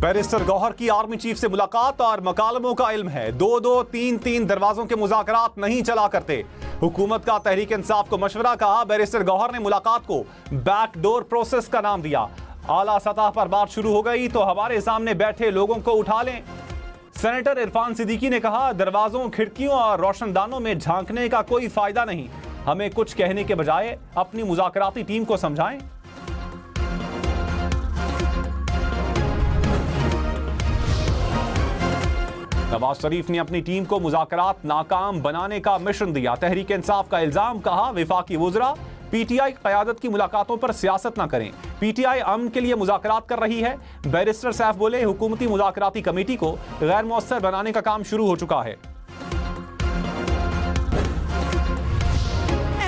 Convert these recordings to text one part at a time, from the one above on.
Barrister Gauhar की army chief से मुलाकात और मकालमों का इल्म है। 2-2, 3-3 दरवाजों के मुज़ाकरात नहीं चला करते। हुकूमत का तहरीक इंसाफ को मशवरा, कहा बैरिस्टर गौहर ने मुलाकात को बैकडोर प्रोसेस का नाम दिया। आला सतह पर बात शुरू हो गई तो हमारे सामने बैठे लोगों को उठा लें। सेनेटर इरफान सिद्दीकी ने कहा दरवाजों, खिड़कियों और रोशनदानों में झांकने का कोई फायदा नहीं। हमें कुछ कहने के बजाय अपनी मुज़ाकराती टीम को समझाएं। नवाज शरीफ ने अपनी टीम को मुज़ाकरात नाकाम बनाने का मिशन दिया। तहरीक इंसाफ का इल्जाम, कहा वफाकी वुज़रा पीटीआई क़यादत की मुलाकातों पर सियासत ना करें। पीटीआई अमन के लिए मुज़ाकरात कर रही है। बैरिस्टर सैफ बोले हुकूमती मुज़ाकराती कमेटी को गैर मौसर बनाने का काम शुरू हो चुका है।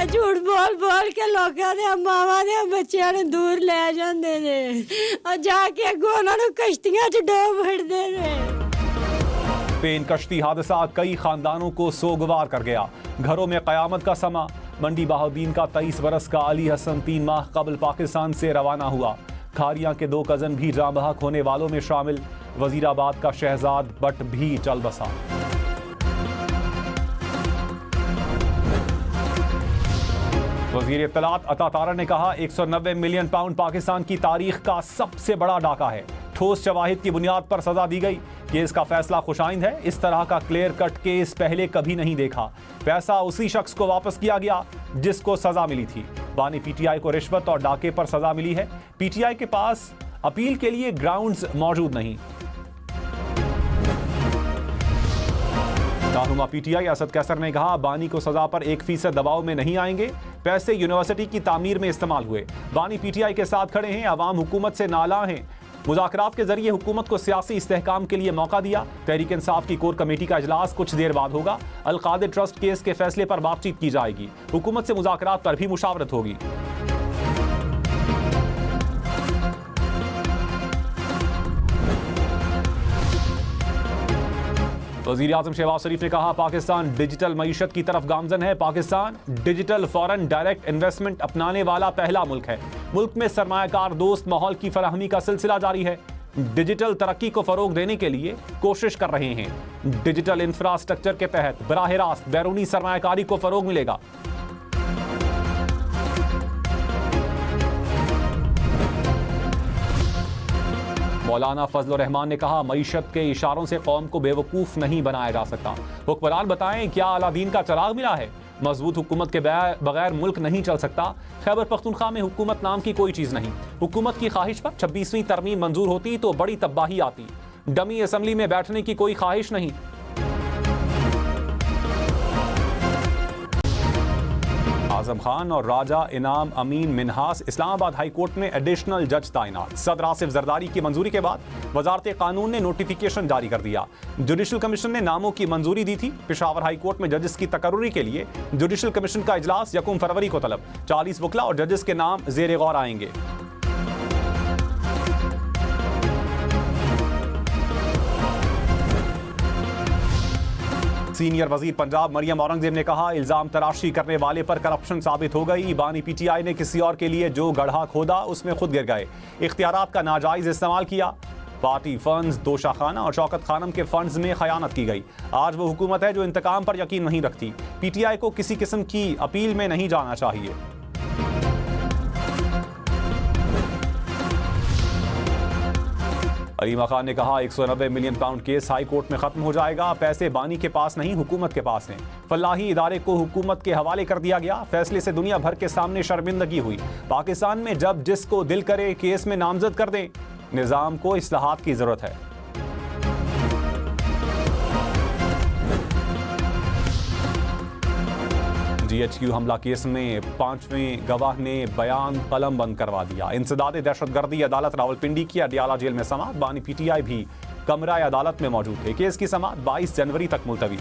झूठ बोल बोल के लोगों ने मावा ने बच्चों ने दूर ले जाते ने और जाके अगों उन्होंने कश्तियां च डोब छड्डदे ने। पेन कश्ती हादसा कई खानदानों को सोगवार कर गया। घरों में कयामत का समा। मंडी बहाउद्दीन का 23 बरस का अली हसन 3 माह कबल पाकिस्तान से रवाना हुआ। खारिया के 2 कजन भी जाँ बहक होने वालों में शामिल। वजीराबाद का शहजाद बट भी चल बसा। वजीर इत्तलात अता तारा ने कहा 190 मिलियन पाउंड पाकिस्तान की तारीख का सबसे बड़ा डाका है। ठोस शवाहिद की बुनियाद पर सजा दी गई। केस का फैसला खुशाइंद है। इस तरह का क्लियर कट केस पहले कभी नहीं देखा। पैसा उसी शख्स को वापस किया गया जिसको सजा मिली थी। बानी पीटीआई को रिश्वत और डाके पर सजा मिली है। पीटीआई के पास अपील के लिए ग्राउंड्स मौजूद नहीं। रहनुमा पीटीआई असद कैसर ने कहा बानी को सजा पर 1% दबाव में नहीं आएंगे। पैसे यूनिवर्सिटी की तामीर में इस्तेमाल हुए। बानी पीटीआई के साथ खड़े हैं। अवाम हुकूमत से नाला हैं। मुज़ाकरात के जरिए हुकूमत को सियासी इस्तेहकाम के लिए मौका दिया। तहरीक इंसाफ की कोर कमेटी का इजलास कुछ देर बाद होगा। अल कादिर ट्रस्ट केस के फैसले पर बातचीत की जाएगी। हुकूमत से मुज़ाकरात पर भी मुशावरत होगी। वज़ीर आज़म शहबाज शरीफ ने कहा पाकिस्तान डिजिटल मईशत की तरफ गामजन है। Pakistan digital foreign direct investment अपनाने वाला पहला मुल्क है। मुल्क में सरमायाकार दोस्त माहौल की फराहमी का सिलसिला जारी है। डिजिटल तरक्की को फरोग देने के लिए कोशिश कर रहे हैं। डिजिटल इंफ्रास्ट्रक्चर के तहत बराह रास्त बैरूनी सरमायाकारी को फरोग मिलेगा। मौलाना फजल रहमान ने कहा मईशत के इशारों से कौम को बेवकूफ़ नहीं बनाया जा सकता। हुक्मरान बताएं क्या अलादीन का चिराग मिला है। मजबूत हुकूमत के बगैर मुल्क नहीं चल सकता। खैबर पख्तूनख्वा में हुकूमत नाम की कोई चीज़ नहीं। हुकूमत की ख्वाहिश पर 26वीं तरमीम मंजूर होती तो बड़ी तबाही आती। डमी असम्बली में बैठने की कोई ख्वाहिश नहीं। आजम खान और राजा इनाम अमीन मिन्हास इस्लामाबाद हाई कोर्ट में एडिशनल जज तैनात। सदर आसिफ जरदारी की मंजूरी के बाद वजारत कानून ने नोटिफिकेशन जारी कर दिया। जुडिशल कमीशन ने नामों की मंजूरी दी थी। पेशावर हाई कोर्ट में जजेस की तकर्रुरी के लिए जुडिशल कमीशन का इजलास 1 फरवरी को तलब। 40 वकला और जजेस के नाम जेर गौर आएंगे। सीनियर वजीर पंजाब मरियम औरंगजेब ने कहा इल्जाम तराशी करने वाले पर करप्शन साबित हो गई। बानी पीटीआई ने किसी और के लिए जो गड्ढा खोदा उसमें खुद गिर गए। इख्तियारात का नाजायज इस्तेमाल किया। पार्टी फंड्स, दोशा खाना और शौकत खानम के फंड्स में खयानत की गई। आज वो हुकूमत है जो इंतकाम पर यकीन नहीं रखती। पीटीआई को किसी किस्म की अपील में नहीं जाना चाहिए। अलीमा खान ने कहा 190 million pound case high court में खत्म हो जाएगा। पैसे बानी के पास नहीं हुकूमत के पास हैं। फलाही इदारे को हुकूमत के हवाले कर दिया गया। फैसले से दुनिया भर के सामने शर्मिंदगी हुई। पाकिस्तान में जब जिसको दिल करे केस में नामजद कर दें। निज़ाम को इस्लाहात की जरूरत है। GHQ हमला केस में 5वें गवाह ने बयान कलम बंद करवा दिया। इंसदाद दहशतगर्दी अदालत रावलपिंडी की अडियाला जेल में समाअत। बानी पीटीआई भी कमरा अदालत में मौजूद थे। केस की समाअत 22 जनवरी तक मुलतवी।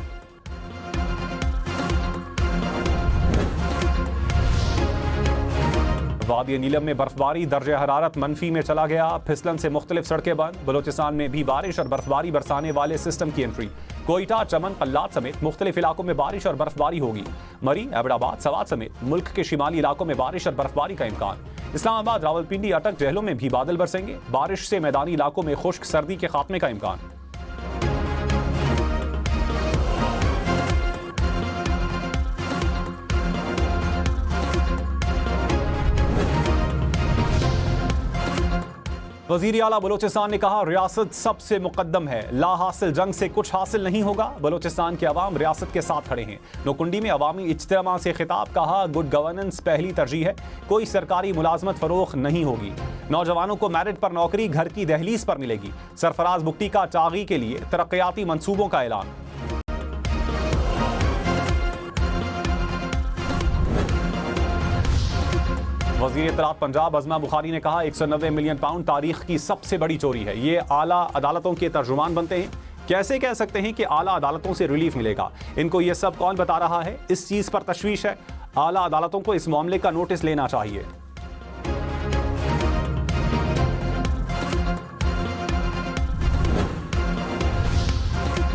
वादी नीलम में बर्फबारी, दर्जे हरारत मनफी में चला गया। फिसलन से मुख्तलिफ सड़कें बंद। बलोचिस्तान में भी बारिश और बर्फबारी बरसाने वाले सिस्टम की एंट्री। कोयटा, चमन, कल्लात समेत मुख्तलिफ इलाकों में बारिश और बर्फबारी होगी। मरी, एबटाबाद, सवात समेत मुल्क के शिमाली इलाकों में बारिश और बर्फबारी का इम्कान। इस्लामाबाद, रावलपिंडी, अटक, जहलों में भी बादल बरसेंगे। बारिश से मैदानी इलाकों में खुश्क सर्दी के खात्मे का इम्कान। वज़ीर आला बलोचिस्तान ने कहा, रियासत सबसे मुकद्दम है, ला हासिल जंग से कुछ हासिल नहीं होगा। बलोचिस्तान के अवाम रियासत के साथ खड़े हैं। नोकुंडी में अवामी इज्तिमा से खिताब, कहा गुड गवर्नेंस पहली तरजीह है, कोई सरकारी मुलाजमत फरोख नहीं होगी। नौजवानों को मेरिट पर नौकरी घर की दहलीज पर मिलेगी। सरफराज बुगटी का चागी के लिए तरक्याती मंसूबों का ऐलान। वज़ीर इत्तलात पंजाब अज़मा बुखारी ने कहा, 190 मिलियन पाउंड तारीख की सबसे बड़ी चोरी है। ये आला अदालतों के तर्जुमान बनते हैं। कैसे कह सकते हैं कि आला अदालतों से रिलीफ मिलेगा? इनको ये सब कौन बता रहा है? इस चीज़ पर तशवीश है। आला अदालतों को इस मामले का नोटिस लेना चाहिए।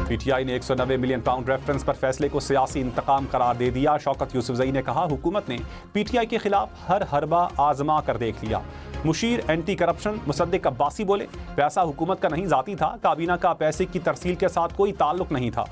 पीटीआई ने 190 मिलियन पाउंड रेफरेंस पर फैसले को सियासी इंतकाम करार दे दिया। शौकत यूसुफजई ने कहा, हुकूमत ने पीटीआई के खिलाफ हर हरबा आजमा कर देख लिया। मुशीर एंटी करप्शन मुसद्दिक अब्बासी बोले, पैसा हुकूमत का नहीं जाती था, काबीना का पैसे की तरसील के साथ कोई ताल्लुक नहीं था।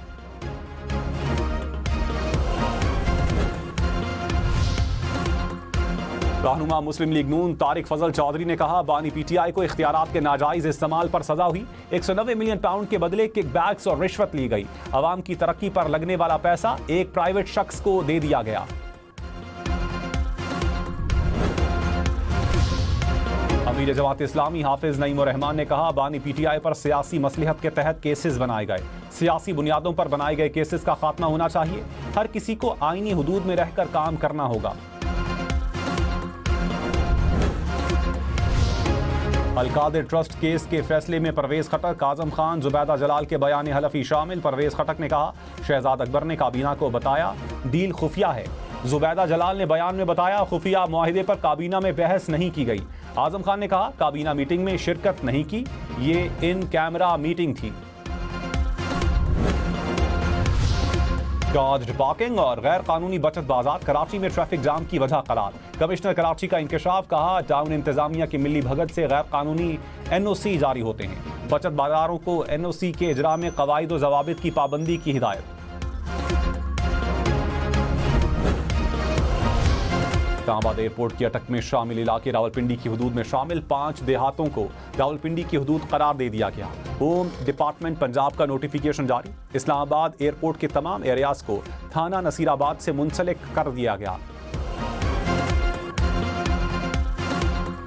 रहनुमा मुस्लिम लीग नून तारिक फजल चौधरी ने कहा, बानी पीटीआई को इख्तियारात के नाजायज इस्तेमाल पर सजा हुई। 190 मिलियन पाउंड के बदले किकबैक्स और रिश्वत ली गई। अवाम की तरक्की पर लगने वाला पैसा एक प्राइवेट शख्स को दे दिया गया। अमीर जमात इस्लामी हाफिज नईम रहमान ने कहा, बानी पीटीआई पर सियासी मसलहत के तहत केसेस बनाए गए। सियासी बुनियादों पर बनाए गए केसेस का खात्मा होना चाहिए। हर किसी को आईनी हुदूद में रहकर काम करना होगा। अलकादिर ट्रस्ट केस के फैसले में परवेज खटक, काजम खान, जुबैदा जलाल के बयान हलफी शामिल। परवेज खटक ने कहा, शहजाद अकबर ने काबीना को बताया डील खुफिया है। जुबैदा जलाल ने बयान में बताया, खुफिया मुआहिदे पर काबीना में बहस नहीं की गई। आजम खान ने कहा, काबीना मीटिंग में शिरकत नहीं की, ये इन कैमरा मीटिंग थी। चार्ज्ड पार्किंग और गैर कानूनी बचत बाजार कराची में ट्रैफिक जाम की वजह करार। कमिश्नर कराची का इंकशाफ, कहा टाउन इंतजामिया की मिली भगत से गैर कानूनी एनओसी जारी होते हैं। बचत बाजारों को एनओसी के इजरा में कवायद व जवाबित की पाबंदी की हिदायत। इस्लामाबाद एयरपोर्ट की अटक में शामिल इलाके रावलपिंडी की हदूद में शामिल 5 देहातों को रावलपिंडी की हदूद करार दे दिया गया। होम डिपार्टमेंट पंजाब का नोटिफिकेशन जारी। इस्लामाबाद एयरपोर्ट के तमाम एरियाज को थाना नसीराबाद से मुंसलिक कर दिया गया।